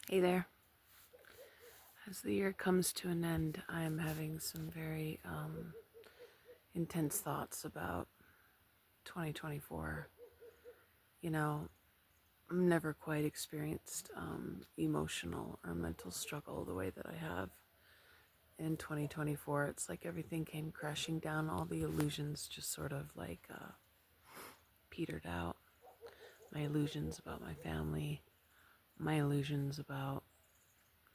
Hey there. As the year comes to an end, I am having some very intense thoughts about 2024. You know, I've never quite experienced emotional or mental struggle the way that I have in 2024. It's like everything came crashing down. All the illusions just sort of like petered out. My illusions about my family, my illusions about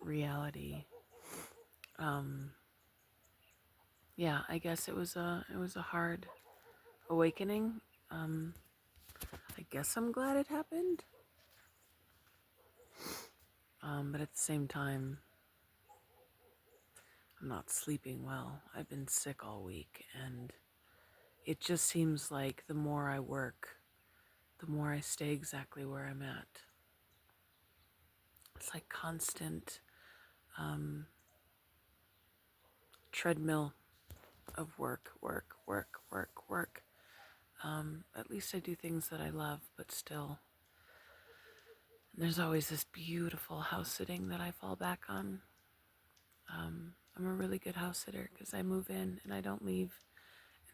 reality. Um, yeah, I guess it was a hard awakening. Um, I guess I'm glad it happened. But at the same time, I'm not sleeping well. I've been sick all week, and it just seems like the more I work, the more I stay exactly where I'm at. It's like constant um, treadmill of work, work, work, work, work. At least I do things that I love, but still, there's always this beautiful house sitting that I fall back on. I'm a really good house sitter because I move in and I don't leave,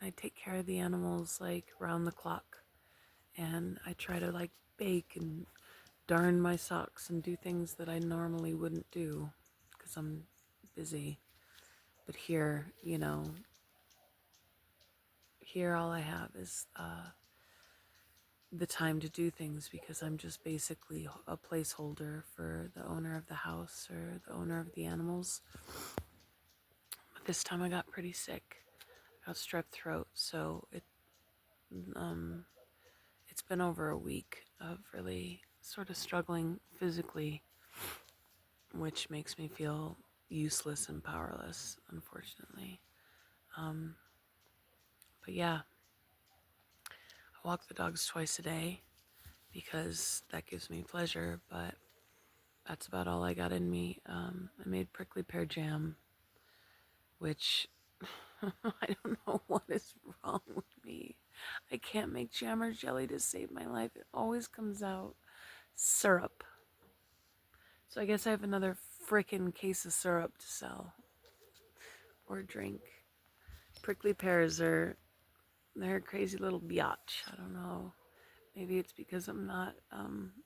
and I take care of the animals like round the clock, and I try to like bake and darn my socks and do things that I normally wouldn't do because I'm busy. But here, here all I have is the time to do things because I'm just basically a placeholder for the owner of the house or the owner of the animals. But this time I got pretty sick. I got strep throat, so um it's been over a week of really sort of struggling physically, which makes me feel useless and powerless, unfortunately. Um, but yeah, I walk the dogs twice a day because that gives me pleasure, but that's about all I got in me. I made prickly pear jam, which I don't know what is wrong with me. I can't make jam or jelly to save my life. It always comes out syrup. So I guess I have another frickin' case of syrup to sell or drink. Prickly pears they're a crazy little biatch. I don't know. Maybe it's because I'm not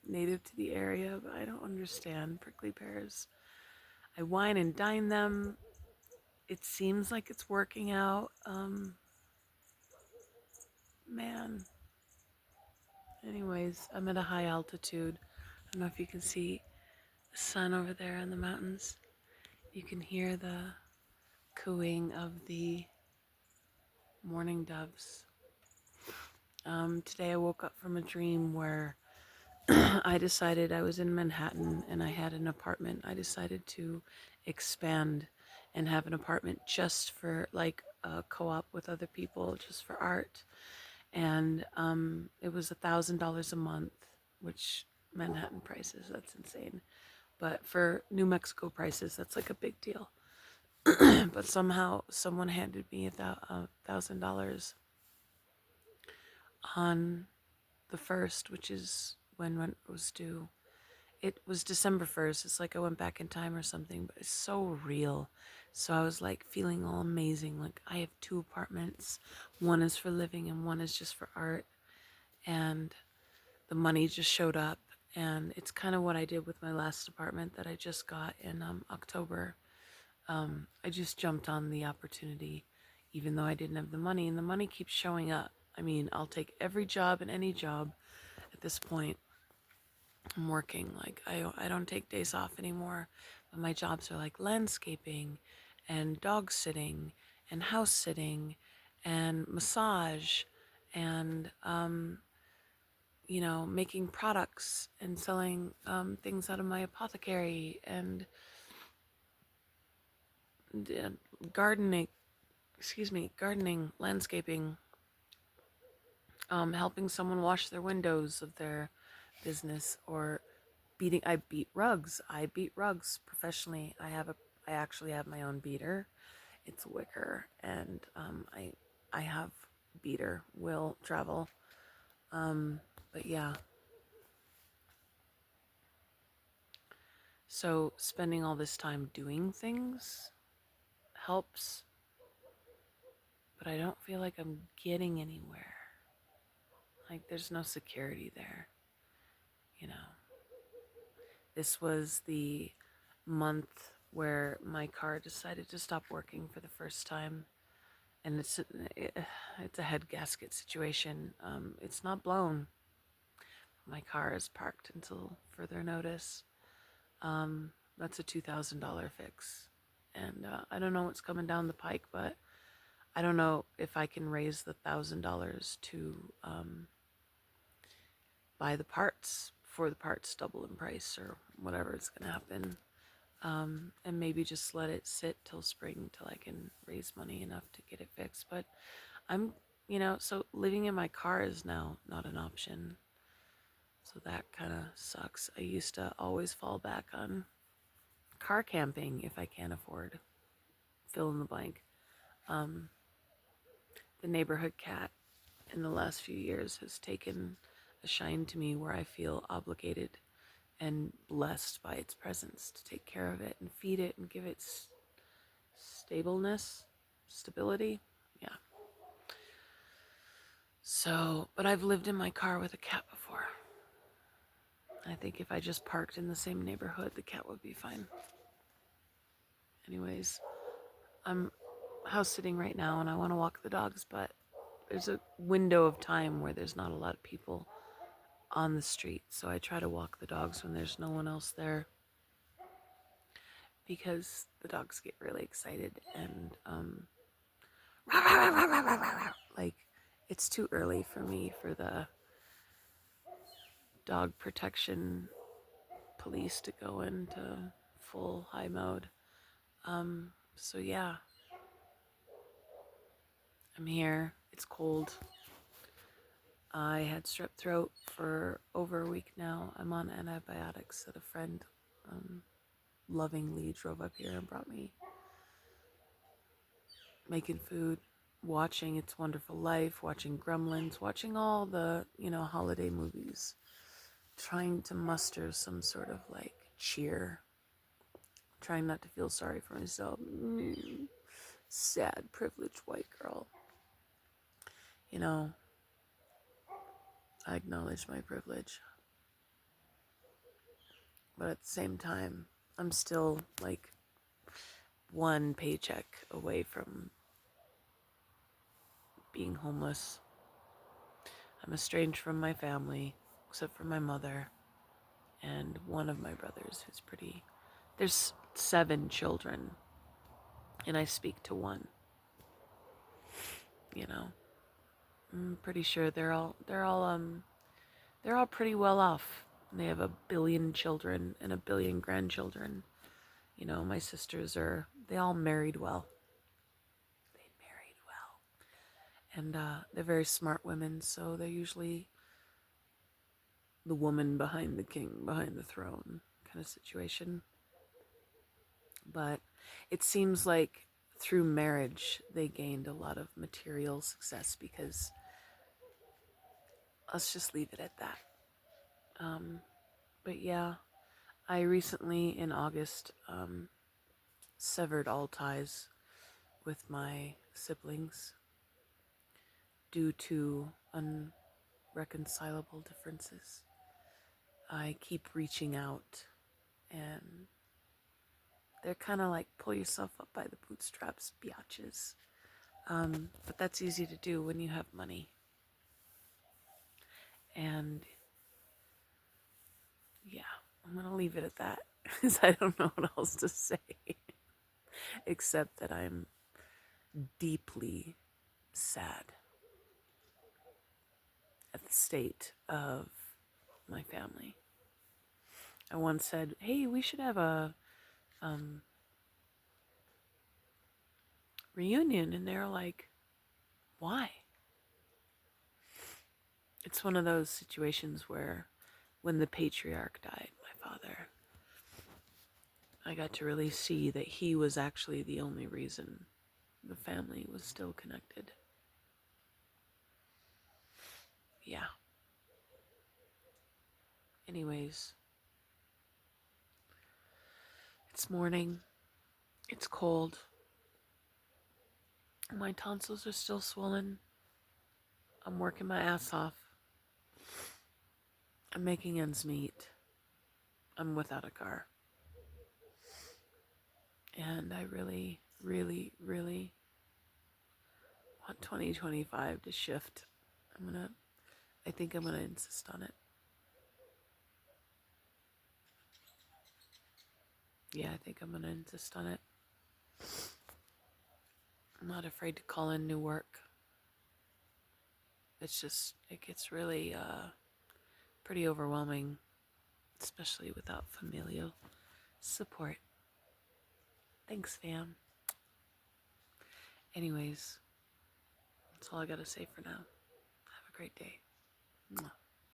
native to the area, but I don't understand prickly pears. I wine and dine them. It seems like it's working out. Man. Anyways, I'm at a high altitude. I don't know if you can see the sun over there in the mountains. You can hear the cooing of the morning doves. Today I woke up from a dream where I decided I was in Manhattan and I had an apartment. I decided to expand and have an apartment just for like a co-op with other people, just for art. And it was $1,000 a month, which Manhattan prices, that's insane. But for New Mexico prices, that's like a big deal. But somehow someone handed me $1,000 on the 1st, which is when rent was due. It was December 1st. It's like I went back in time or something, but it's so real. So I was like feeling all amazing. Like I have two apartments. One is for living and one is just for art. And the money just showed up. And it's kind of what I did with my last apartment that I just got in October. I just jumped on the opportunity, even though I didn't have the money. And the money keeps showing up. I mean, I'll take every job and any job at this point. I'm working. Like I don't take days off anymore, but my jobs are like landscaping and dog sitting and house sitting and massage and making products and selling things out of my apothecary and uh, gardening, gardening, landscaping, helping someone wash their windows of their business or I beat rugs. I beat rugs professionally. I actually have my own beater. It's wicker, and I have beater will travel. But yeah, So spending all this time doing things helps, but I don't feel like I'm getting anywhere. Like there's no security there, you know. This was the month where my car decided to stop working for the first time, and it's a head gasket situation. It's not blown. My car is parked until further notice. That's a $2,000 fix, and I don't know what's coming down the pike, but I don't know if I can raise the $1,000 to buy the parts for the parts double in price or whatever is going to happen. And maybe just let it sit till spring till I can raise money enough to get it fixed. But I'm, so living in my car is now not an option. So that kind of sucks. I used to always fall back on car camping if I can't afford. Fill in the blank. The neighborhood cat in the last few years has taken a shine to me where I feel obligated and blessed by its presence to take care of it and feed it and give it stability. Yeah. So, but I've lived in my car with a cat before. I think if I just parked in the same neighborhood, the cat would be fine. Anyways, I'm house sitting right now and I want to walk the dogs, but there's a window of time where there's not a lot of people on the street. So I try to walk the dogs when there's no one else there because the dogs get really excited and like it's too early for me for the dog protection police to go into full high mode. So yeah, I'm here. It's cold. I had strep throat for over a week now. I'm on antibiotics that a friend lovingly drove up here and brought me. Making food, watching It's Wonderful Life, watching Gremlins, watching all the, holiday movies. Trying to muster some sort of like cheer. Trying not to feel sorry for myself. Sad, privileged white girl. I acknowledge my privilege. But at the same time, I'm still like one paycheck away from being homeless. I'm estranged from my family, except for my mother and one of my brothers who's pretty. There's 7 children, and I speak to one. I'm pretty sure they're all pretty well off. They have 1 billion children and 1 billion grandchildren. My sisters they all married well. They married well. And they're very smart women, so they're usually the woman behind the king, behind the throne kind of situation. But it seems like through marriage, they gained a lot of material success because let's just leave it at that. But yeah, I recently, in August, severed all ties with my siblings due to unreconcilable differences. I keep reaching out, and they're kind of like pull yourself up by the bootstraps, biatches. But that's easy to do when you have money. And yeah, I'm going to leave it at that because I don't know what else to say except that I'm deeply sad at the state of my family. I once said, hey, we should have a reunion. And they're like, why? It's one of those situations where when the patriarch died, my father, I got to really see that he was actually the only reason the family was still connected. Yeah. Anyways, It's morning. It's cold. My tonsils are still swollen. I'm working my ass off. I'm making ends meet. I'm without a car. And I really, really, really want 2025 to shift. I think I'm gonna insist on it. Yeah, I think I'm gonna insist on it. I'm not afraid to call in new work. It's just, it gets really pretty overwhelming, especially without familial support. Thanks, fam. Anyways, that's all I gotta say for now. Have a great day. Mwah.